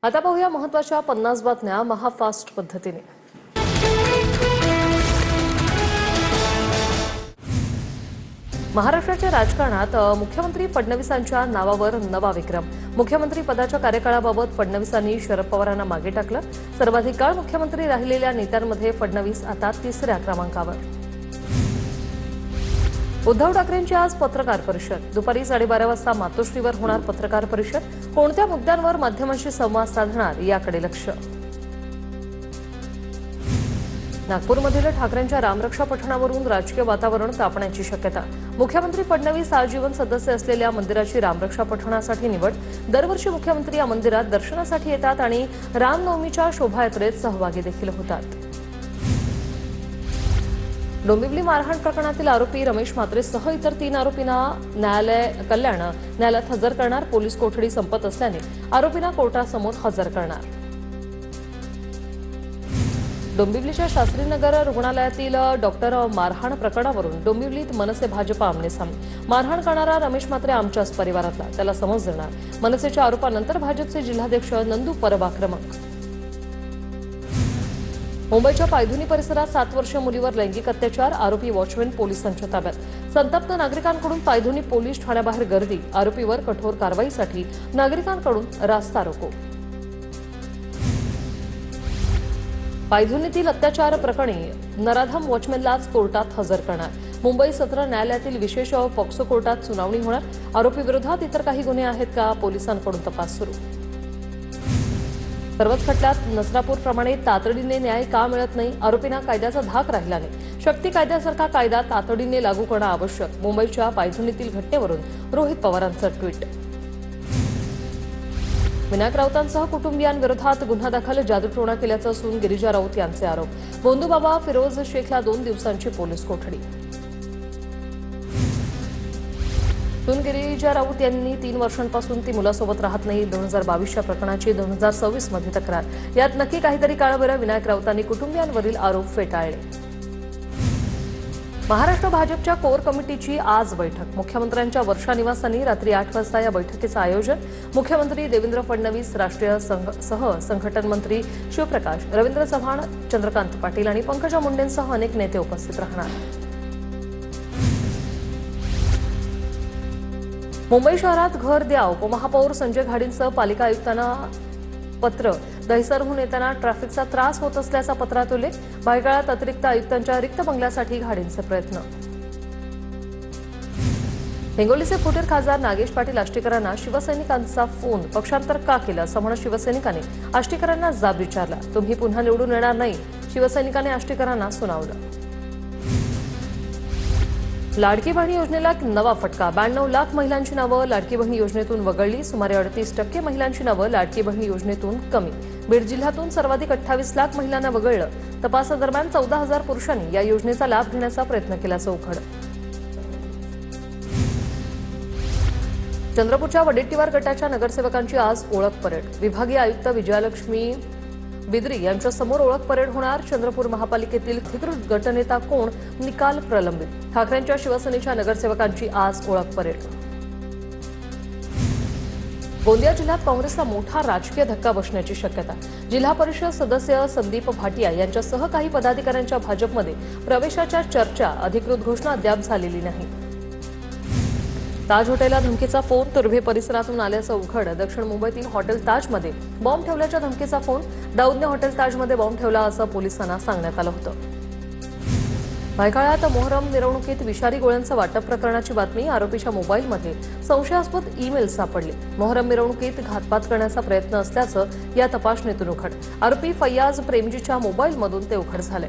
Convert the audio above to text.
आता पाहूया महत्त्वाच्या 50 बातम्या महाफास्ट पद्धतीने। महाराष्ट्राच्या राजकारणात मुख्यमंत्री फडणवीसांच्या नावावर नवा विक्रम। मुख्यमंत्री पदाच्या कार्यकाळाबाबत फडणवीसांनी शरद पवारांना मागे टाकलं। सर्वाधिक काळ मुख्यमंत्री राहिलेल्या नेत्यांमध्ये फडणवीस आता तिसऱ्या क्रमांकावर। उद्धव ठाकरेंची आज पत्रकार परिषद। दुपारी 12:30 वाजता मातोश्रीवर होणार पत्रकार परिषद। कोणत्या मुद्द्यांवर माध्यमांशी संवाद साधणार याकडे लक्ष। नागपूरमधील ठाकरेंच्या रामरक्षा पठणावरून राजकीय वातावरण तापण्याची शक्यता। मुख्यमंत्री फडणवीस आजीवन सदस्य असलेल्या मंदिराची रामरक्षा पठणासाठी निवड। दरवर्षी मुख्यमंत्री या मंदिरात दर्शनासाठी येतात आणि रामनवमीच्या शोभायात्रेत सहभागी देखील होतात। डोंबिवली मारहाण प्रकरणातील आरोपी रमेश म्हात्रेसह इतर 3 आरोपींना न्यायालयात हजर करणार। पोलीस कोठडी संपत असल्याने आरोपींना कोर्टासमोर हजर करणार। डोंबिवलीच्या शास्त्रीनगर रुग्णालयातील डॉक्टर मारहाण प्रकरणावरून डोंबिवलीत मनसे भाजप आमनेसामने। मारहाण करणारा रमेश म्हात्रे आमच्याच परिवारातला, त्याला समज देणार। मनसेच्या आरोपानंतर भाजपचे जिल्हाध्यक्ष नंदू परब आक्रमक। मुंबईच्या पायधुनी परिसरात 7 वर्षीय मुलीवर लैंगिक अत्याचार, आरोपी वॉचमॅन पोलिसांच्या ताब्यात। संतप्त नागरिकांकडून पायधुनी पोलीस ठाण्याबाहेर गर्दी, आरोपीवर कठोर कारवाईसाठी नागरिकांकडून रास्ता रोको। पायधुनीतील अत्याचार प्रकरणी नराधम वॉचमॅनलाच कोर्टात हजर करणार। मुंबई सत्र न्यायालयातील विशेष पॉक्सो कोर्टात सुनावणी होणार। आरोपीविरोधात इतर काही गुन्हे आहेत का, पोलिसांकडून तपास सुरू। सर्वच खटल्यात नसरापूरप्रमाणे तातडीने न्याय का मिळत नाही, आरोपींना कायद्याचा धाक राहिला नाही। शक्ती कायद्यासारखा कायदा तातडीने लागू करणं आवश्यक। मुंबईच्या पायधुनीतील घटनेवरून रोहित पवारांचं ट्विट। विनायक राऊतांसह कुटुंबियांविरोधात गुन्हा दाखल, जादूटोणा केल्याचं असून गिरिजा राऊत यांचे आरोप। बोंधूबाबा फिरोज शेखला 2 दिवसांची पोलीस कोठडी। गिरिजा राऊत यांनी 3 वर्षांपासून ती मुलासोबत राहत नाही। 2022च्या प्रकरणाची 2024 मध्ये तक्रार। यात नक्की काहीतरी काळबेरं। विनायक राऊतांनी कुटुंबियांवरील आरोप फेटाळले। महाराष्ट्र भाजपच्या कोर कमिटीची आज बैठक। मुख्यमंत्र्यांच्या वर्षा निवासानी रात्री 8 वाजता या बैठकीचं आयोजन। मुख्यमंत्री देवेंद्र फडणवीस, राष्ट्रीय संघटन मंत्री शिवप्रकाश, रवींद्र चव्हाण, चंद्रकांत पाटील आणि पंकजा मुंडेंसह अनेक नेते उपस्थित राहणार। मुंबई शहरात घर द्या, उपमहापौर संजय घाडींसह पालिका आयुक्तांना पत्र। दहिसरहून येताना ट्रॅफिकचा त्रास होत असल्याचा पत्रात उल्लेख। भायखळ्यात अतिरिक्त आयुक्तांच्या रिक्त बंगल्यासाठी घाडींचे प्रयत्न। हिंगोलीचे फुटीर खासदार नागेश पाटील आष्टीकरांना शिवसैनिकांचा फोन, पक्षांतर का केलं असं म्हणत शिवसैनिकांनी आष्टीकरांना जाब विचारला। तुम्ही पुन्हा निवडून येणार नाही, शिवसैनिकांनी आष्टीकरांना सुनावलं। लाडकी बहीण योजनेला नवा फटका। 92 लाख महिलांची नावं लाडकी बहीण योजनेतून वगळली। सुमारे 38% महिलांची नावं लाडकी बहीण योजनेतून कमी। बीड जिल्ह्यातून सर्वाधिक 28 लाख महिलांना वगळलं। तपासादरम्यान 14,000 पुरुषांनी या योजनेचा लाभ घेण्याचा प्रयत्न केल्याचं उघड। चंद्रपूरच्या वडेट्टीवार गटाच्या नगरसेवकांची आज ओळख परेड। विभागीय आयुक्त विजयालक्ष्मी बिद्री यांच्या समोर ओळख परेड होणार। चंद्रपूर महापालिकेतील अधिकृत गटनेता कोण, निकाल प्रलंबित। ठाकरेंच्या शिवसेनेच्या नगरसेवकांची आज ओळख परेड। गोंदिया जिल्ह्यात काँग्रेसला मोठा राजकीय धक्का बसण्याची शक्यता। जिल्हा परिषद सदस्य संदीप भाटिया यांच्यासह काही पदाधिकाऱ्यांच्या भाजपमध्ये प्रवेशाच्या चर्चा, अधिकृत घोषणा अद्याप झालेली नाही। ताज हॉटेलला धमकीचा फोन, तुर्भे परिसरातून आल्याचं उघड। दक्षिण मुंबईतील हॉटेल ताजमध्ये बॉम्ब ठेवल्याच्या धमकीचा फोन। दाऊदने हॉटेल ताजमध्ये बॉम्ब ठेवला असं पोलिसांना सांगण्यात आलं होतं। भायखळ्यात मोहरम मिरवणुकीत विषारी गोळ्यांचं वाटप प्रकरणाची बातमी। आरोपीच्या मोबाईलमध्ये संशयास्पद ईमेल सापडले। मोहरम मिरवणुकीत घातपात करण्याचा प्रयत्न असल्याचं या तपासणीतून उघड। आरोपी फैयाज प्रेमजीच्या मोबाईलमधून ते उघड झाले।